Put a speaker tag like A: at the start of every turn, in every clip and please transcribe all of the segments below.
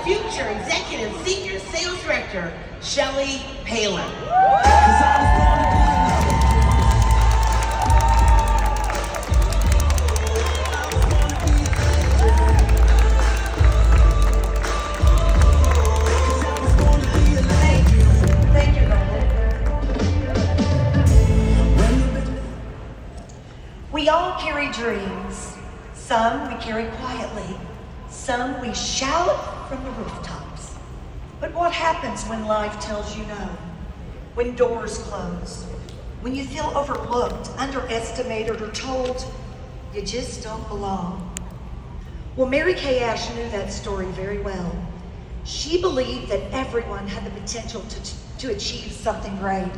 A: future Executive Senior Sales Director, Shelly Palen.
B: We all carry dreams. Some we carry quietly. Some we shout from the rooftops. But what happens when life tells you no? When doors close? When you feel overlooked, underestimated, or told you just don't belong? Well, Mary Kay Ash knew that story very well. She believed that everyone had the potential to achieve something great,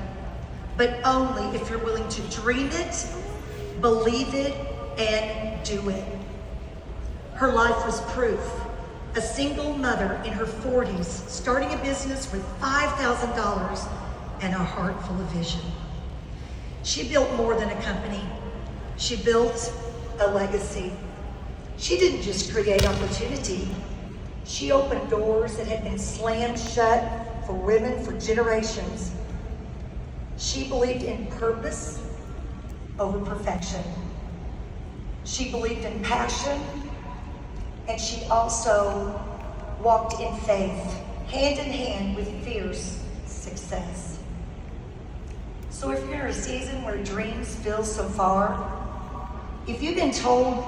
B: but only if you're willing to dream it, believe it, and do it. Her life was proof. A single mother in her 40s, starting a business with $5,000 and a heart full of vision. She built more than a company. She built a legacy. She didn't just create opportunity. She opened doors that had been slammed shut for women for generations. She believed in purpose over perfection. She believed in passion, and she also walked in faith, hand in hand with fierce success. So if you're in a season where dreams feel so far, if you've been told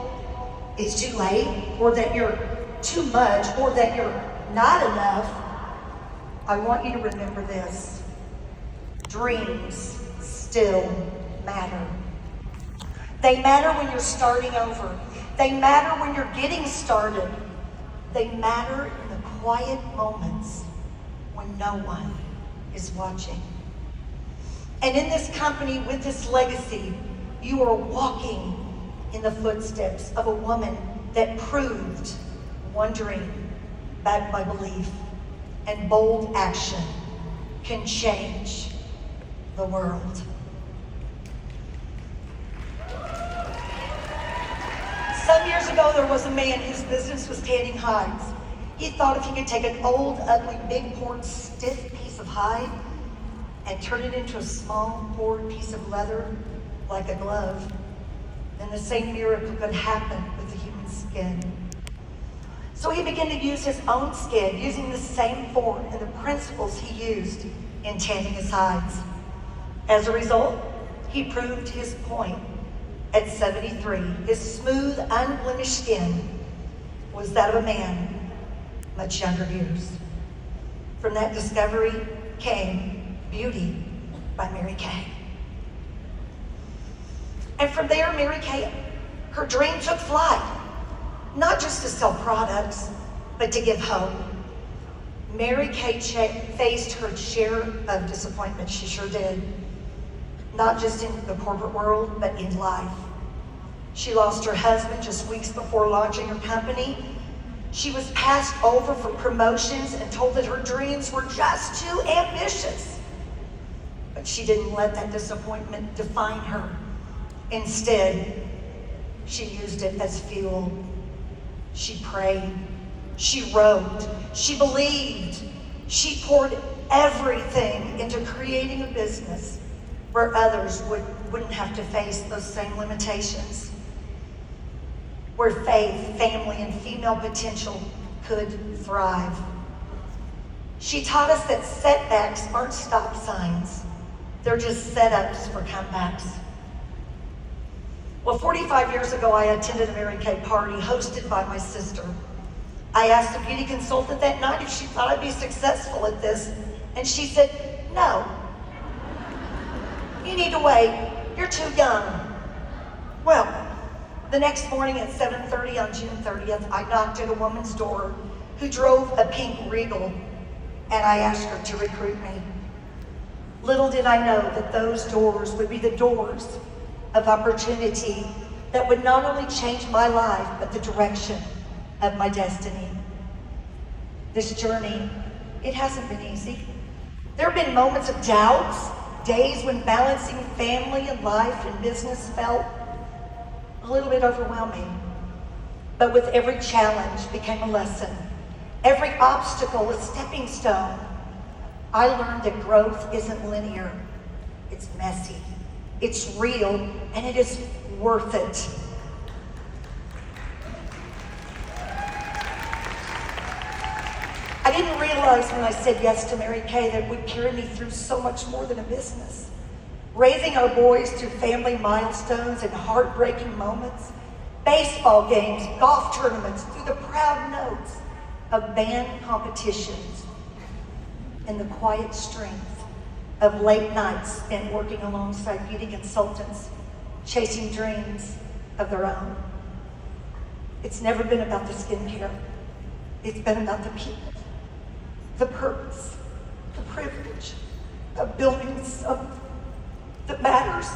B: it's too late, or that you're too much, or that you're not enough, I want you to remember this. Dreams still matter. They matter when you're starting over. They matter when you're getting started. They matter in the quiet moments when no one is watching. And in this company, with this legacy, you are walking in the footsteps of a woman that proved one dream backed by belief and bold action can change the world. Some years ago, there was a man whose business was tanning hides. He thought if he could take an old, ugly, big, poured, stiff piece of hide and turn it into a small, poured piece of leather like a glove, then the same miracle could happen with the human skin. So he began to use his own skin, using the same form and the principles he used in tanning his hides. As a result, he proved his point. At 73, his smooth, unblemished skin was that of a man much younger years. From that discovery came Beauty by Mary Kay. And from there, Mary Kay, her dream took flight, not just to sell products, but to give hope. Mary Kay faced her share of disappointment, she sure did. Not just in the corporate world, but in life. She lost her husband just weeks before launching her company. She was passed over for promotions and told that her dreams were just too ambitious. But she didn't let that disappointment define her. Instead, she used it as fuel. She prayed, she wrote, she believed, she poured everything into creating a business where others wouldn't have to face those same limitations, where faith, family, and female potential could thrive. She taught us that setbacks aren't stop signs. They're just setups for comebacks. Well, 45 years ago, I attended a Mary Kay party hosted by my sister. I asked the beauty consultant that night if she thought I'd be successful at this, and she said, "No. You need to wait. You're too young." Well, the next morning at 7:30 on June 30th, I knocked at a woman's door who drove a pink Regal, and I asked her to recruit me. Little did I know that those doors would be the doors of opportunity that would not only change my life, but the direction of my destiny. This journey, it hasn't been easy. There have been moments of doubts, days when balancing family and life and business felt a little bit overwhelming. But with every challenge became a lesson. Every obstacle a stepping stone. I learned that growth isn't linear. It's messy, it's real, and it is worth it. I didn't realize when I said yes to Mary Kay that it would carry me through so much more than a business. Raising our boys through family milestones and heartbreaking moments, baseball games, golf tournaments, through the proud notes of band competitions, and the quiet strength of late nights spent working alongside beauty consultants, chasing dreams of their own. It's never been about the skincare. It's been about the people, the purpose, the privilege of building something that matters.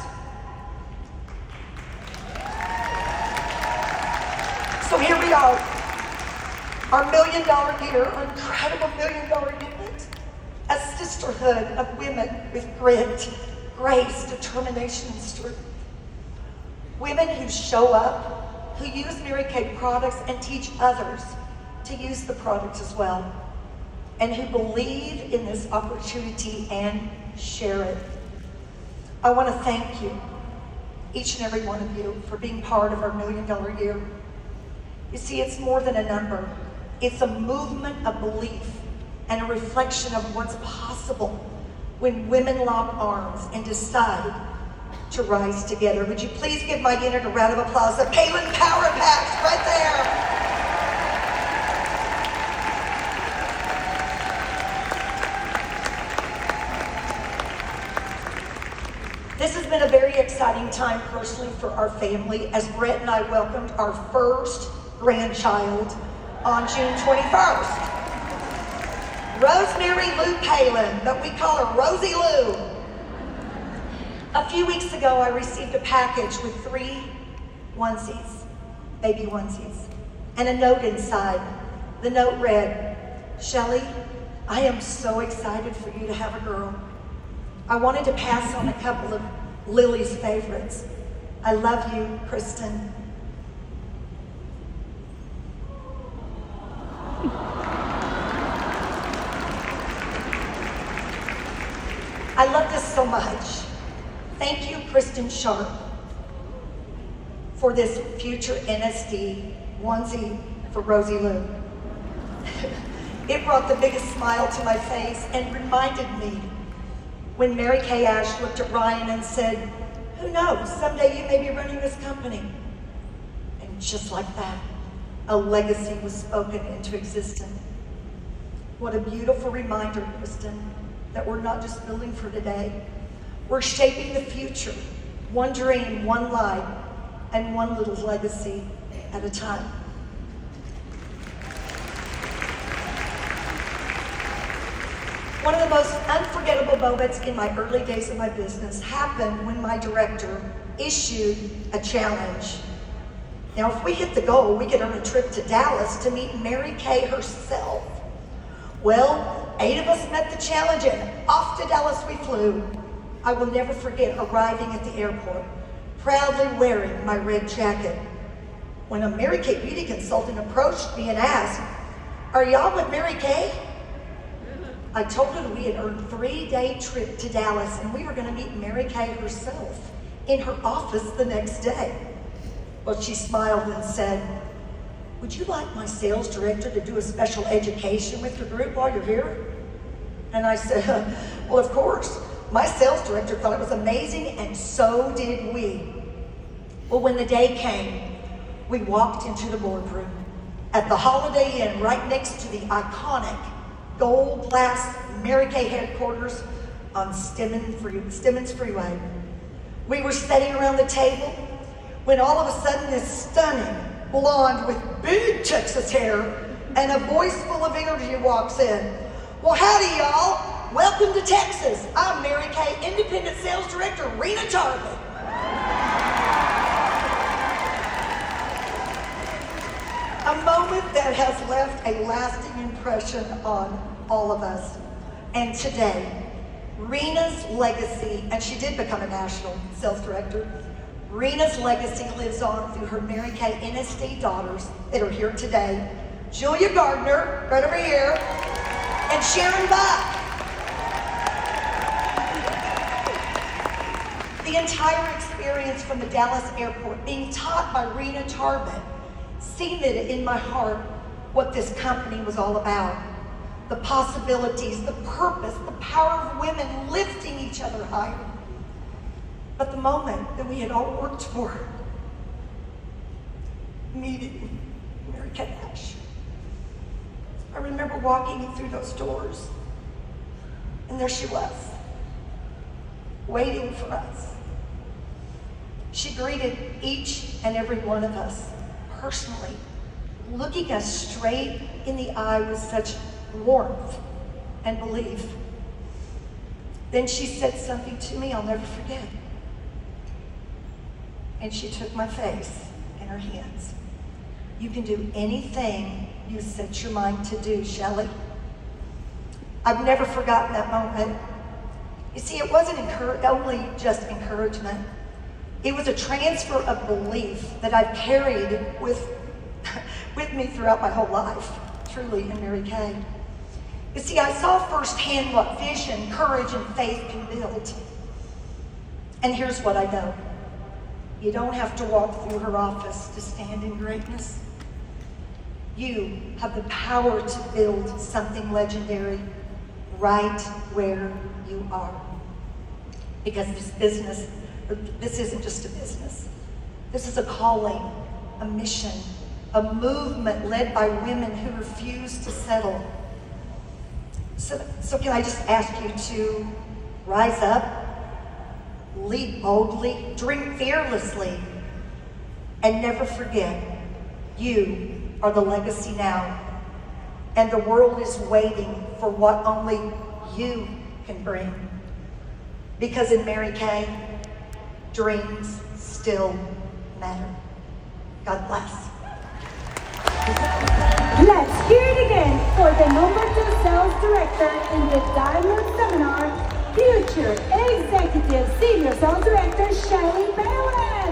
B: So here we are, our $1 million year, our incredible $1 million unit, a sisterhood of women with grit, grace, determination, and strength. Women who show up, who use Mary Kay products and teach others to use the products as well, and who believe in this opportunity and share it. I want to thank you, each and every one of you, for being part of our $1 million year. You see, it's more than a number. It's a movement of belief and a reflection of what's possible when women lock arms and decide to rise together. Would you please give my unit a round of applause? The Palen Power Packs right there. This has been a very exciting time personally for our family as Brett and I welcomed our first grandchild on June 21st. Rosemary Lou Palen, but we call her Rosie Lou. A few weeks ago, I received a package with 3 onesies, baby onesies, and a note inside. The note read, "Shelly, I am so excited for you to have a girl. I wanted to pass on a couple of Lily's favorites. I love you, Kristen." I love this so much. Thank you, Kristen Sharp, for this future NSD onesie for Rosie Lou. It brought the biggest smile to my face and reminded me when Mary Kay Ash looked at Ryan and said, "Who knows, someday you may be running this company." And just like that, a legacy was spoken into existence. What a beautiful reminder, Kristen, that we're not just building for today. We're shaping the future, one dream, one life, and one little legacy at a time. One of the most unforgettable moments in my early days of my business happened when my director issued a challenge. Now, if we hit the goal, we could earn a trip to Dallas to meet Mary Kay herself. Well, 8 of us met the challenge and off to Dallas we flew. I will never forget arriving at the airport, proudly wearing my red jacket, when a Mary Kay beauty consultant approached me and asked, "Are y'all with Mary Kay?" I told her that we had earned a 3-day trip to Dallas and we were going to meet Mary Kay herself in her office the next day. Well, she smiled and said, "Would you like my sales director to do a special education with your group while you're here?" And I said, "Well, of course." My sales director thought it was amazing, and so did we. Well, when the day came, we walked into the boardroom at the Holiday Inn right next to the iconic gold glass Mary Kay headquarters on Stemmons Freeway. We were sitting around the table when all of a sudden this stunning blonde with big Texas hair and a voice full of energy walks in. "Well, howdy, y'all. Welcome to Texas. I'm Mary Kay Independent Sales Director, Rena Target." A moment that has left a lasting impression on all of us. And today, Rena's legacy, and she did become a national sales director, Rena's legacy lives on through her Mary Kay NSD daughters that are here today, Julia Gardner, right over here, and Sharon Buck. The entire experience from the Dallas airport, being taught by Rena Tarbett, cemented in my heart what this company was all about. The possibilities, the purpose, the power of women lifting each other higher. But the moment that we had all worked for, meeting Mary Kay Ash, I remember walking through those doors, and there she was, waiting for us. She greeted each and every one of us personally, looking us straight in the eye with such warmth and belief. Then she said something to me I'll never forget. And she took my face in her hands. You can do anything you set your mind to do, Shelly. I've never forgotten that moment. You see, it wasn't only just encouragement. It was a transfer of belief that I've carried with me throughout my whole life, truly, in Mary Kay. You see, I saw firsthand what vision, courage, and faith can build. And here's what I know. You don't have to walk through her office to stand in greatness. You have the power to build something legendary right where you are. Because this isn't just a business. This is a calling, a mission, a movement led by women who refuse to settle. So can I just ask you to rise up, lead boldly, dream fearlessly, and never forget, you are the legacy now. And the world is waiting for what only you can bring. Because in Mary Kay, dreams still matter. God bless.
C: Let's hear it again for the #2 sales director in the Diamond Seminar, future executive senior sales director Shelly Palen.